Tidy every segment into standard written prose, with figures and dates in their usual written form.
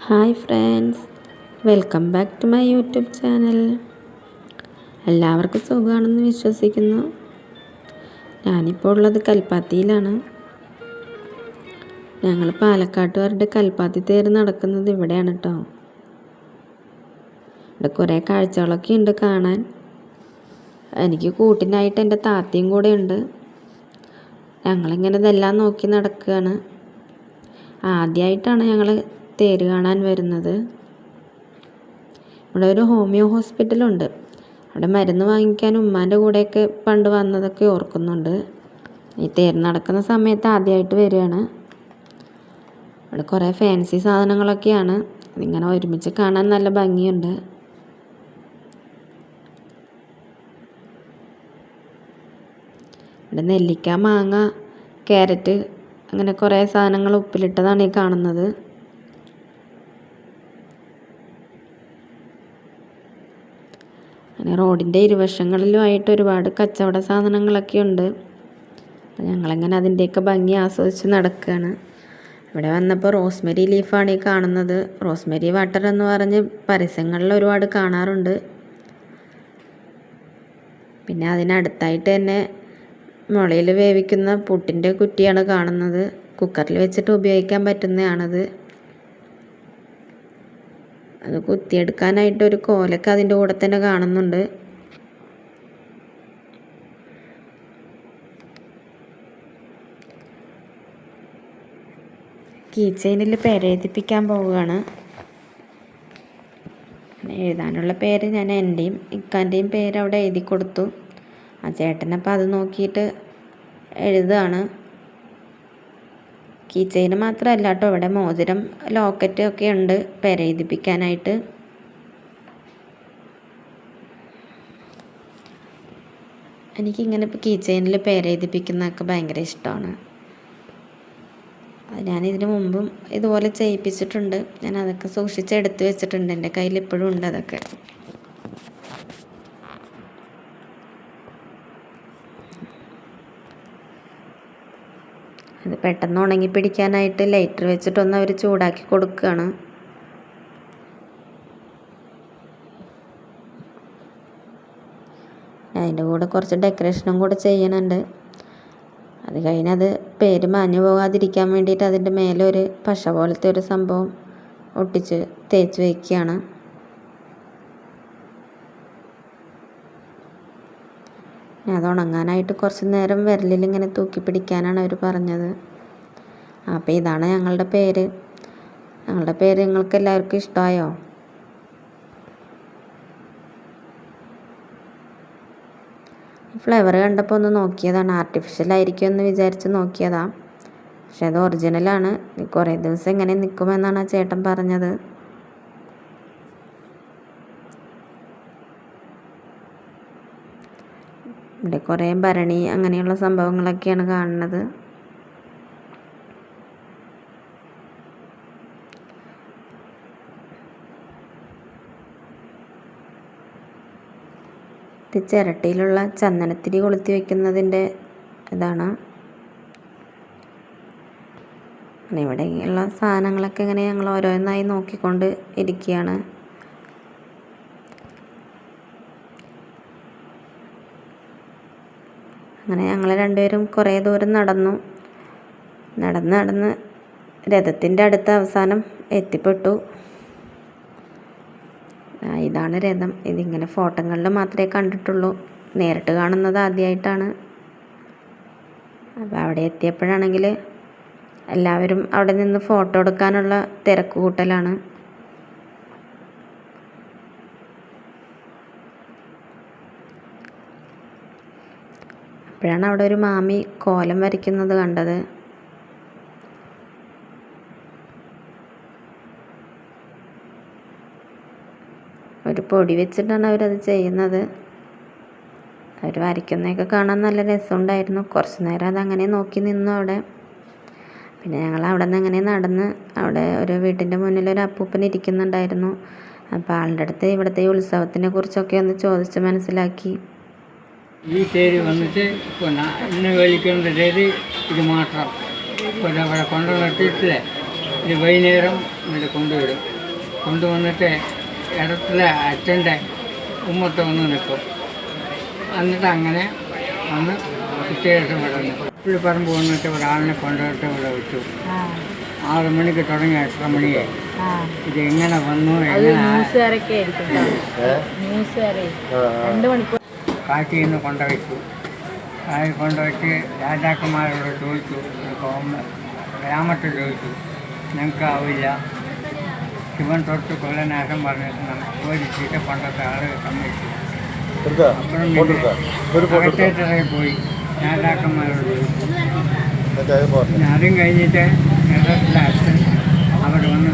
Hi friends, welcome back to my YouTube channel. എല്ലാവർക്കും സുഖമാണെന്ന് വിശ്വസിക്കുന്നു. ഞാനിപ്പോൾ ഉള്ളത് കൽപ്പാത്തിയിലാണ്. ഞങ്ങൾ പാലക്കാട്ടുകാരുടെ കൽപ്പാത്തി തേര് നടക്കുന്നത് ഇവിടെയാണ് കേട്ടോ. ഇവിടെ കുറേ കാഴ്ചകളൊക്കെ ഉണ്ട് കാണാൻ. എനിക്ക് കൂട്ടിനായിട്ട് എൻ്റെ താത്തയും കൂടെ ഉണ്ട്. ഞങ്ങളിങ്ങനെ ഇതെല്ലാം നോക്കി നടക്കുകയാണ്. ആദ്യമായിട്ടാണ് ഞങ്ങൾ തേര് കാണാൻ വരുന്നത്. ഇവിടെ ഒരു ഹോമിയോ ഹോസ്പിറ്റലുണ്ട്. അവിടെ മരുന്ന് വാങ്ങിക്കാൻ ഉമ്മാൻ്റെ കൂടെയൊക്കെ പണ്ട് വന്നതൊക്കെ ഓർക്കുന്നുണ്ട്. ഈ തേര് നടക്കുന്ന സമയത്ത് ആദ്യമായിട്ട് വരികയാണ്. ഇവിടെ കുറേ ഫാൻസി സാധനങ്ങളൊക്കെയാണ്. ഇതിങ്ങനെ ഒരുമിച്ച് കാണാൻ നല്ല ഭംഗിയുണ്ട്. ഇവിടെ നെല്ലിക്ക, മാങ്ങ, ക്യാരറ്റ് അങ്ങനെ കുറേ സാധനങ്ങൾ ഉപ്പിലിട്ടതാണ് ഈ കാണുന്നത്. അങ്ങനെ റോഡിൻ്റെ ഇരുവശങ്ങളിലുമായിട്ട് ഒരുപാട് കച്ചവട സാധനങ്ങളൊക്കെ ഉണ്ട്. അപ്പം ഞങ്ങളിങ്ങനെ അതിൻ്റെയൊക്കെ ഭംഗി ആസ്വദിച്ച് നടക്കുകയാണ്. ഇവിടെ വന്നപ്പോൾ റോസ്മെരി ലീഫാണ് ഈ കാണുന്നത്. റോസ്മെരി വാട്ടർ എന്ന് പറഞ്ഞ് പരസ്യങ്ങളിൽ ഒരുപാട് കാണാറുണ്ട്. പിന്നെ അതിനടുത്തായിട്ട് തന്നെ മുളയിൽ വേവിക്കുന്ന പുട്ടിൻ്റെ കുറ്റിയാണ് കാണുന്നത്. കുക്കറിൽ വെച്ചിട്ട് ഉപയോഗിക്കാൻ പറ്റുന്നതാണത്. അത് കുത്തിയെടുക്കാനായിട്ടൊരു കോലൊക്കെ അതിൻ്റെ കൂടെ തന്നെ കാണുന്നുണ്ട്. കീ ചെയിനിൽ പേരെഴുതിപ്പിക്കാൻ പോവുകയാണ്. എഴുതാനുള്ള പേര് ഞാൻ എൻ്റെയും ഇക്കാൻ്റെയും പേര് അവിടെ എഴുതി കൊടുത്തു. ആ ചേട്ടനപ്പോൾ അത് നോക്കിയിട്ട് എഴുതുകയാണ്. കീ ചെയിന് മാത്രമല്ല കേട്ടോ, ഇവിടെ മോതിരം, ലോക്കറ്റ് ഒക്കെ ഉണ്ട് പേരെഴുതിപ്പിക്കാനായിട്ട്. എനിക്കിങ്ങനെ ഇപ്പോൾ കീ ചെയിനിൽ പേരെഴുതിപ്പിക്കുന്നതൊക്കെ ഭയങ്കര ഇഷ്ടമാണ്. ഞാനിതിനു മുമ്പും ഇതുപോലെ ചെയ്യിപ്പിച്ചിട്ടുണ്ട്. ഞാൻ അതൊക്കെ സൂക്ഷിച്ച് എടുത്ത് വെച്ചിട്ടുണ്ട്. എൻ്റെ കയ്യിൽ ഇപ്പോഴും ഉണ്ട് അതൊക്കെ. അത് പെട്ടെന്ന് ഉണങ്ങി പിടിക്കാനായിട്ട് ലൈറ്റർ വെച്ചിട്ടൊന്ന് അവർ ചൂടാക്കി കൊടുക്കുകയാണ്. അതിൻ്റെ കൂടെ കുറച്ച് ഡെക്കറേഷനും കൂടെ ചെയ്യണുണ്ട്. അത് കഴിഞ്ഞത് പേര് മാഞ്ഞു പോകാതിരിക്കാൻ വേണ്ടിയിട്ട് അതിൻ്റെ മേലെ ഒരു പശ പോലത്തെ ഒരു സംഭവം ഒട്ടിച്ച് തേച്ച് വയ്ക്കുകയാണ്. അത് ഉണങ്ങാനായിട്ട് കുറച്ച് നേരം വിരലിൽ ഇങ്ങനെ തൂക്കി പിടിക്കാനാണ് അവർ പറഞ്ഞത്. അപ്പോൾ ഇതാണ് ഞങ്ങളുടെ പേര്. ഞങ്ങളുടെ പേര് നിങ്ങൾക്ക് എല്ലാവർക്കും ഇഷ്ടമായോ? ഫ്ലേവർ കണ്ടപ്പോൾ ഒന്ന് നോക്കിയതാണ്. ആർട്ടിഫിഷ്യലായിരിക്കും എന്ന് വിചാരിച്ച് നോക്കിയതാണ്. പക്ഷെ അത് ഒറിജിനലാണ്. കുറേ ദിവസം എങ്ങനെ നിൽക്കുമെന്നാണ് ആ ചേട്ടൻ പറഞ്ഞത്. ഇവിടെ കുറേ ഭരണി അങ്ങനെയുള്ള സംഭവങ്ങളൊക്കെയാണ് കാണുന്നത്. ഇത് ചിരട്ടയിലുള്ള ചന്ദനത്തിരി കൊളുത്തി വയ്ക്കുന്നതിൻ്റെ ഇതാണ്. ഇവിടെയുള്ള സാധനങ്ങളൊക്കെ ഇങ്ങനെ ഞങ്ങൾ ഓരോന്നായി നോക്കിക്കൊണ്ട് ഇരിക്കുകയാണ്. അങ്ങനെ ഞങ്ങൾ രണ്ടുപേരും കുറേ ദൂരം നടന്ന് രഥത്തിൻ്റെ അടുത്ത അവസാനം എത്തിപ്പെട്ടു. ഇതാണ് രഥം. ഇതിങ്ങനെ ഫോട്ടോകളിൽ മാത്രമേ കണ്ടിട്ടുള്ളൂ. നേരിട്ട് കാണുന്നത് ആദ്യമായിട്ടാണ്. അപ്പോൾ അവിടെ എത്തിയപ്പോഴാണെങ്കിൽ എല്ലാവരും അവിടെ നിന്ന് ഫോട്ടോ എടുക്കാനുള്ള തിരക്ക് കൂട്ടലാണ്. അപ്പോഴാണ് അവിടെ ഒരു മാമി കോലം വരയ്ക്കുന്നത് കണ്ടത്. ഒരു പൊടി വെച്ചിട്ടാണ് അവരത് ചെയ്യുന്നത്. അവർ വരയ്ക്കുന്നതൊക്കെ കാണാൻ നല്ല രസമുണ്ടായിരുന്നു. കുറച്ച് നേരം അതങ്ങനെ നോക്കി നിന്നു അവിടെ. പിന്നെ ഞങ്ങൾ അവിടെ നിന്ന് അങ്ങനെ നടന്ന് അവിടെ ഒരു വീട്ടിൻ്റെ മുന്നിൽ ഒരു അപ്പൂപ്പൻ ഇരിക്കുന്നുണ്ടായിരുന്നു. അപ്പോൾ ആളുടെ അടുത്ത് ഇവിടുത്തെ ഉത്സവത്തിനെ കുറിച്ചൊക്കെ ഒന്ന് ചോദിച്ച് മനസ്സിലാക്കി. ഈ തേര് വന്നിട്ട് ഇന്ന് വലിക്കുന്ന തേര് ഇത് മാത്രം. ഇവിടെ കൊണ്ടുവന്നിട്ടില്ലേ, ഇത് വൈകുന്നേരം ഇവിടെ കൊണ്ടുവരും. കൊണ്ടുവന്നിട്ട് ഇടത്തിലെ അച്ഛൻ്റെ ഉമ്മത്ത് വന്ന് നിൽക്കും. എന്നിട്ട് അങ്ങനെ വന്ന് പിറ്റേദിവസം വിടുന്നു. പുള്ളിപ്പറമ്പ് വന്നിട്ട് ഒരാളിനെ കൊണ്ടുപോയിട്ട് ഇവിടെ വെച്ചു. 6 മണിക്ക് തുടങ്ങി 8 മണിയായി. ഇത് എങ്ങനെ വന്നു, കാട്ടിൽ നിന്ന് കൊണ്ടുവച്ചു. കൊണ്ടുവച്ച് രാജാക്കന്മാരോട് ചോദിച്ചു, ഗ്രാമത്തിൽ ചോദിച്ചു, ഞങ്ങൾക്ക് ആവില്ല. ശിവൻ തൊട്ട് കൊല്ലനാശം പറഞ്ഞിട്ട് നമുക്ക് ചോദിച്ചിട്ട് പണ്ടത്തെ ആളുകൾ സമ്മതിച്ചു. അപ്പോഴും അകത്തേറ്ററായി പോയി രാജാക്കന്മാരോട് ചോദിച്ചു. പിന്നെ അതും കഴിഞ്ഞിട്ട് കേരളത്തിലെ അച്ഛൻ അവിടെ വന്ന്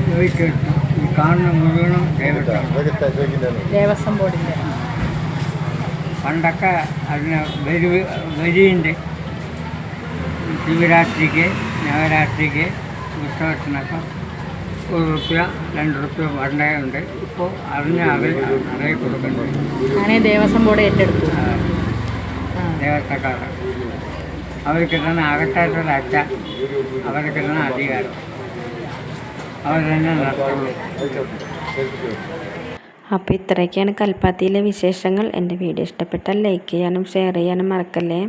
ചോദിച്ചിട്ടു. ഈ കാണുന്ന മുഴുവനും ദേവസ്വം ബോർഡിൻ്റെ. പണ്ടൊക്കെ അതിന് വരിയുണ്ട്. ശിവരാത്രിക്ക്, നവരാത്രിക്ക്, ഉത്സവത്തിനൊക്കെ 1 റുപ്യ 2 റുപ്യ വണ്ടയുണ്ട്. ഇപ്പോൾ അതിന് അവർ നിറയെ കൊടുക്കുന്നുണ്ട്. അങ്ങനെ ദേവസ്വം ബോർഡ് ഏറ്റെടുത്തു. ദേവസ്വക്കാർ അവർക്ക് തന്നെ അകത്തായിട്ടുള്ള അച്ഛ, അവർക്ക് തന്നെ അധികാരം, അവർ തന്നെ നടത്തുള്ളൂ. അപ്പോൾ ഇത്രയൊക്കെയാണ് കൽപ്പാത്തിയിലെ വിശേഷങ്ങൾ. എൻ്റെ വീഡിയോ ഇഷ്ടപ്പെട്ടാൽ ലൈക്ക് ചെയ്യാനും ഷെയർ ചെയ്യാനും മറക്കല്ലേ.